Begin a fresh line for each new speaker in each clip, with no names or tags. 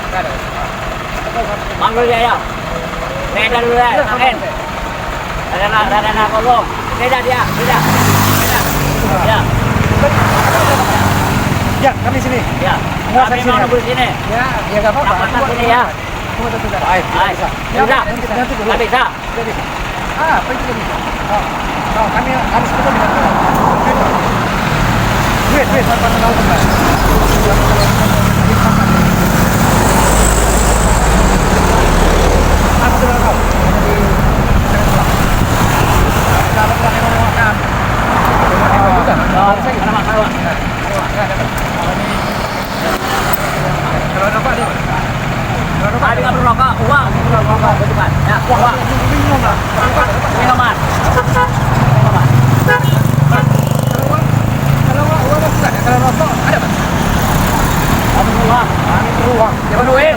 Enggak ada.
Manggil dia ya. Beda dulu ya, makin. Ada kolong. Beda dia, beda. Ya.
Ya, kami sini.
Ya.
Kami
mau nunggu sini.
Ya, ya enggak apa-apa.
Kapan sini ya?
Tunggu sudah.
Baik, bisa.
Sudah.
Nanti dulu. Enggak bisa.
Apa itu bisa? Oh, kami harus ketemu dengan duit, apa tahu kan? Apa sudah tahu? Kalau pakai nomor makan. Juga. Saya kita makan. Kalau apa dia? Kalau apa dia merokok, uang, merokok bukan. Ya, uang. Minum lah. Minuman. Kalau rokok ada Pak?
Kamu uang.
Uang. Jangan duit.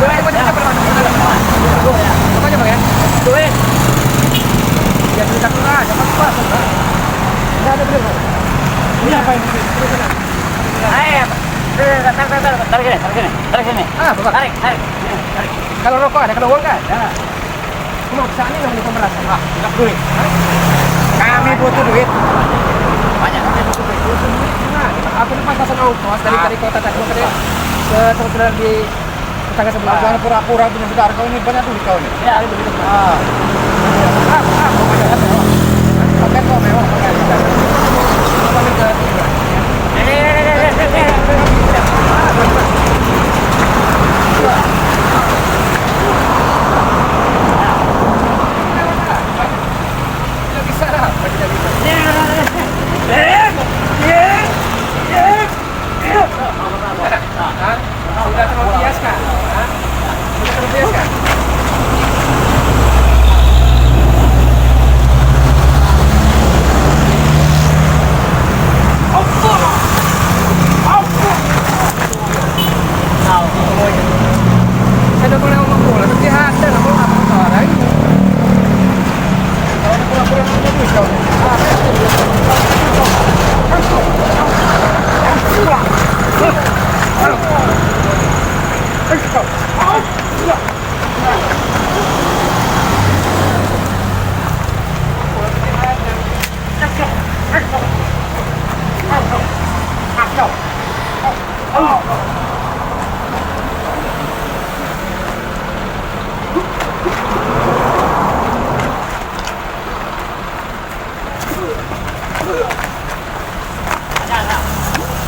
Duit apa aja berapa? Apa aja Pak ya?
Duit.
Ya cerita kurang, jangan lupa. Enggak ada beli Pak. Ini apa ini?
Ayo. Tarik sini.
Ah, Bapak.
Tarik.
Kalau rokok ada, kalau uang kan? Ada. Cuma kesana yang beli pemerasan. Ah, enggak duit. Kami butuh duit.
Banyak.
Kami butuh duit. Nah, aku ini pas-pasan ongkos dari kota Taglo ke saudara di tetangga sebelah. Jangan pura-pura punya saudara kau ini banyak duit kau ini.
Ya, ada duit.
Pokoknya ada mewah. Pakai kok mewah, pakai. Kami ke tiga. Sudah terlalu bias kan? Sudah terlalu bias kan? Saya udah mulai ngomong bola, tapi ada lah mau apa orang ini. Kalau pulang-pulang punya duit kau.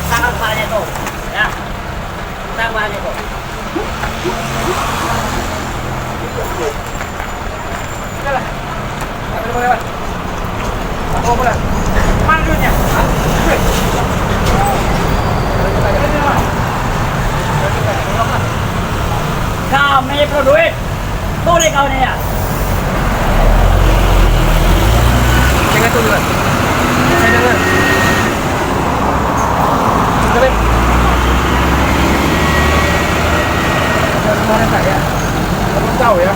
Tangan kepalanya tuh. Ya. Tangan kepalanya tuh.
Udahlah. Apa boleh, Pak? Apa boleh? Mana duitnya? Duit.
Kami perlu duit. Boleh kau nih ya.
Jangan tunggu, Pak. Saya dengar. Coba. Dari kemarin saya belum tahu ya.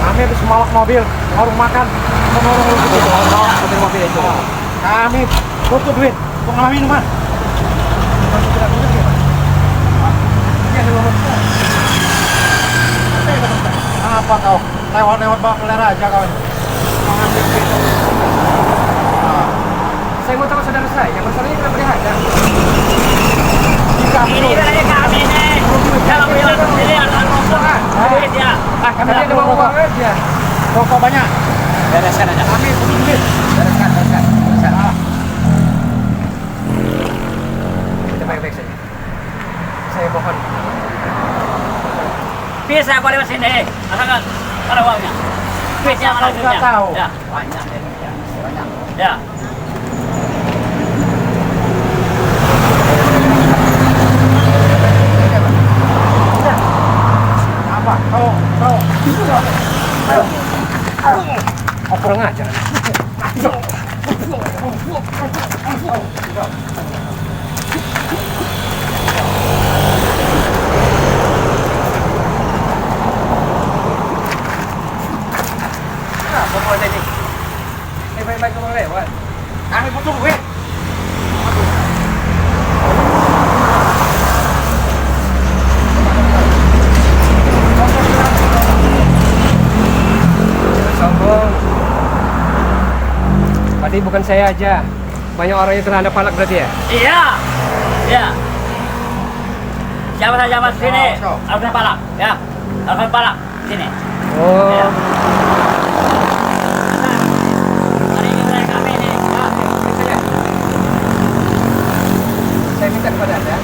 Kami habis malak mobil, warung makan, sama orang itu, mobil itu. Kami butuh duit untuk ngambil minuman. Kalau tidak duit gimana? Ini ada nomor kita. Apa kau? Lewat-lewat bak pelera aja kau ini. Mengambil duit. Saya mau tahu saudara saya, masalahnya kenapa dia ada?
Ini wilayah kami nih. Kalau bilang sendiri ada rokok kan? Duit ya.
Kami ada uang aja. Rokok banyak.
Bereskan aja.
Kami butuh duit.
Bereskan.
Kita baik-baik saja. Saya mohon.
Bisa aku lewat sini. Asalkan ada uangnya. Duitnya mana duitnya?
Tahu.
Ya, banyak. Ya.
Apa? Kau. Oh, kurang ajar. Pokoknya ini. Baik-baik kau lewat. Kami butuh duit.
Berarti bukan saya aja. Banyak orang yang terhadap palak berarti ya?
Iya. Iya. Siapa saja masuk sini
Oh,
harus kena palak, ya. Harus kena palak sini.
Oh.
Ya. Hari ini wilayah kami nih. Ya.
Saya. Saya minta kepada Anda,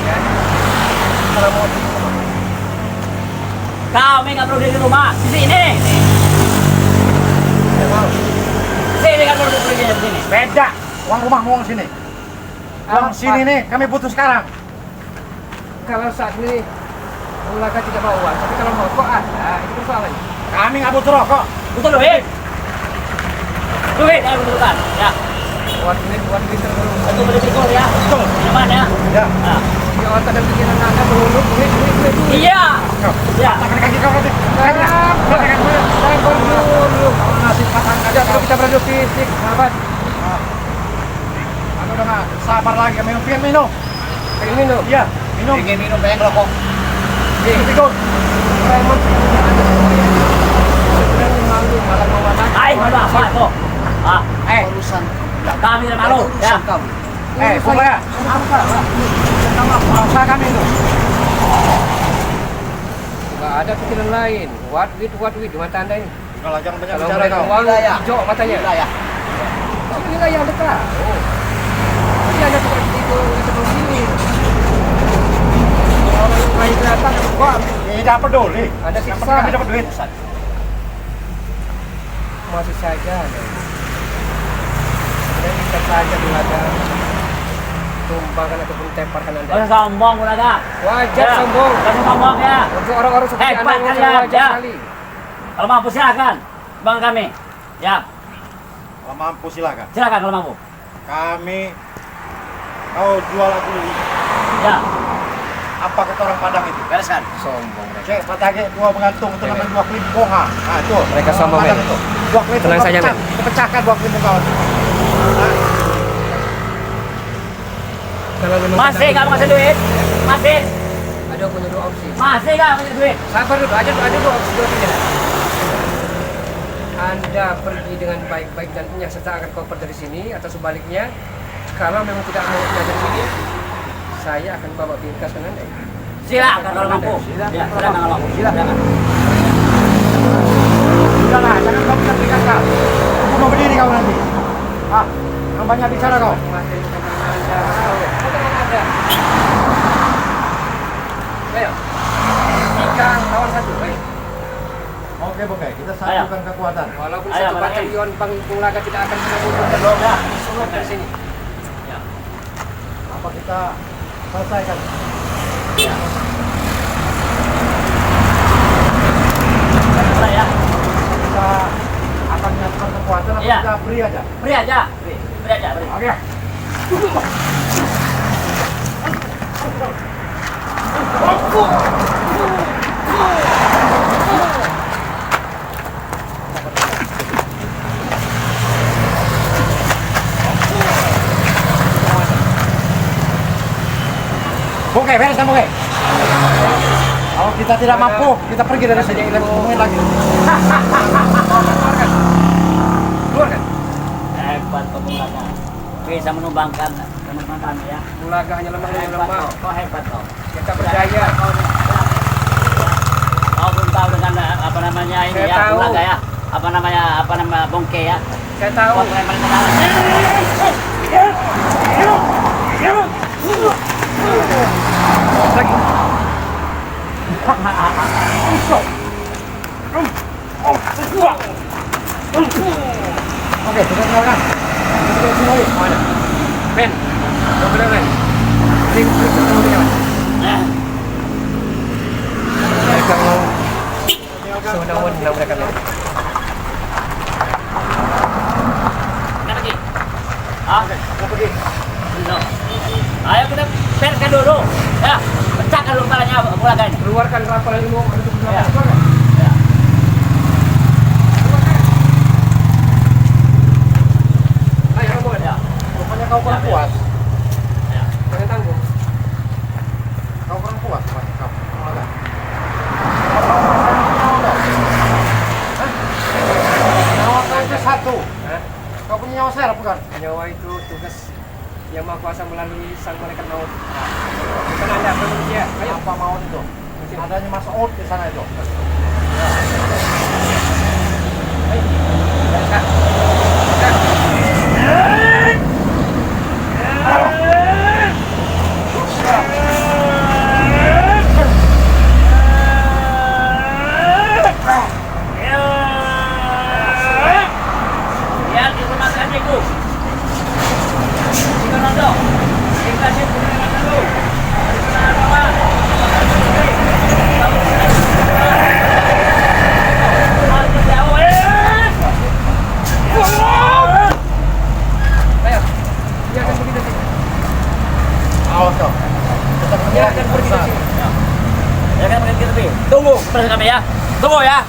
ya. Kalau mau
Kami nggak perlu di rumah. Di sini.
saya mau.
Sini kan perlu pergi di sini.
Beda. Uang rumah uang sini. Uang
Apa?
sini nih kami butuh sekarang.
Kalau saat ini Ulaga tidak mau uang, tapi kalau mau kok ada, itu persoalannya.
Kami nggak butuh rokok.
Butuh duit. Duit yang butuhkan. Ya.
Buat duit terus.
Untuk beli pikul ya.
Betul.
Minuman ya.
Ya.
Nah.
Di otak dan pikiran Anda melulu duit.
Iya.
Kau.
Ya.
Tangan kaki kau nanti.
Sabar dulu.
Nasib patah
Ada
aja
perlu kita beradu fisik, sahabat.
Anu udah nggak sabar lagi kami pengen minum.
Pengen minum.
Iya. Minum.
Pengen minum pengen rokok.
Pikul.
Raymond sedang malu malah mengatakan.
Hai, malu apa itu? Ah,
Urusan.
kami tidak malu. Ya.
Boleh ya? Usaha kami itu.
Enggak ada pikiran lain. What with mata Anda ini.
Kalau jangan banyak
Kalau
bicara
mereka
kau.
uang hijau matanya.
Ya.
Inilah yang dekat. Tapi Anda seperti itu seperti ini. Orang yang lain kelihatan wah,
Tidak peduli.
Ada
Yang
siksa.
penting kami dapat duit.
masih saja Anda. Sebenarnya bisa saja Ulaga tumpahkan ataupun temparkan Anda.
Jangan sombong, Ulaga.
Wajar
Ya.
sombong.
Jangan sombong ya.
Untuk orang-orang seperti
Hebat
Anda yang
kalian,
wajar
ya.
sekali.
Kalau mampu silakan, bang kami. Ya,
Kalau mampu silakan.
silakan kalau mampu.
Kami kau jual aku
Ya,
apa kata orang Padang itu?
bereskan.
Sombong mereka.
Cek patake dua mengantung itu namanya dua klip konga. Nah itu.
Mereka
orang
sombong,
Padang
men.
itu. Dua klip
Tenang saja, men.
Pecahkan dua klip kawan.
Kalau memang
Masih
tidak-
kamu ngasih duit? Masih?
Ada punya dua opsi.
Masih nggak ngasih duit?
Sabar dulu, ada dua opsi dua pilihan. Anda pergi dengan baik-baik dan menyatakan kau pergi dari sini atau sebaliknya, kalau memang tidak mau dari sini, saya akan bawa bingkas ke Anda.
Silakan kalau mampu. Ya, silakan kalau mampu. Silakan.
Sudahlah, jangan kau bisa berikan kau. Aku mau berdiri kau nanti. Ah, yang banyak bicara kau.
Ayo, ikan lawan satu, ayo.
Oke, oke. Kita satukan kekuatan.
Walaupun
Ayo,
satu
barangkali.
batalion Bang Ulaga tidak akan pernah mundur dan
Ya.
semua dari sini.
Ya.
Apa kita selesaikan?
Mulai ya.
Kita akan menyatukan kekuatan atau
Iya.
kita beri aja?
Beri aja. Beri aja. Beri.
Oke. Oke, beres kan oke? Kalau kita tidak mampu, kita pergi dari sini. Kita ngomongin lagi.
Keluarkan.
Hebat kau Ulaga. Bisa menumbangkan teman-teman kami ya.
Ulaga hanya lemah
Hebat
lemah.
kau. Kau hebat kau.
Kita berdaya.
Kau belum tahu dengan apa namanya ini
Saya
ya,
tahu.
Ulaga ya. Apa nama bongke ya.
Saya tahu.
Kau keren paling kenal.
Lagi.
Oke, kita tinggalkan. Kita mulai.
Mana? Ben. Mobilnya Ben. Periksa mobilnya Ben.
Eh,
Mereka mau sewenang-wenang mereka Ben.
Kita pergi. Ah,
Kita pergi.
no. Ayo kita bereskan dulu. Ya, pecahkan dulu kepalanya Ulaga ini.
Keluarkan rapalan ilmu untuk
Ya.
keluarkan.
Ya.
Ayo rombongan.
Ya.
Rupanya kau kurang puas.
Ya.
Jangan tanggung.
Kau kurang puas rupanya kau. Oke. Nyawa kau itu satu.
Hah?
Kau punya nyawa serap
yang Maha Kuasa melalui sang malaikat maut. Bukan Anda manusia. Ayo.
Apa maut itu? Adanya Mas'ud di sana itu.
Ayo. Kak. Kak.
Lihat informasi adikku. Jika Rondo, dikasih pengumuman dulu.
Ayo. Dia akan pergi dari sini.
Awas kau.
Dia akan pergi dari sini.
Ya kan pergi ke tunggu terus kami ya. Tunggu ya.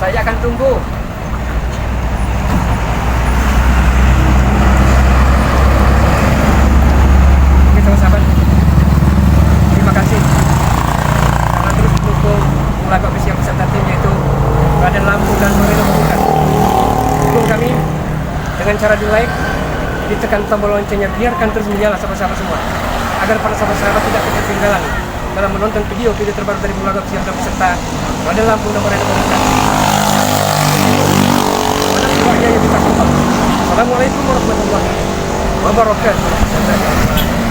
Saya akan tunggu. Oke sahabat-sahabat, terima kasih karena terus mendukung lagu official peserta tim yaitu Raden Lampung dan Moreno Pembukaan. Dukung kami dengan cara di like, ditekan tombol loncengnya, biarkan terus menyala sahabat-sahabat semua agar para sahabat-sahabat tidak ketinggalan dalam menonton video-video terbaru dari lagu official dan peserta Raden Lampung dan Moreno Pembukaan. Assalamualaikum warahmatullahi wabarakatuh.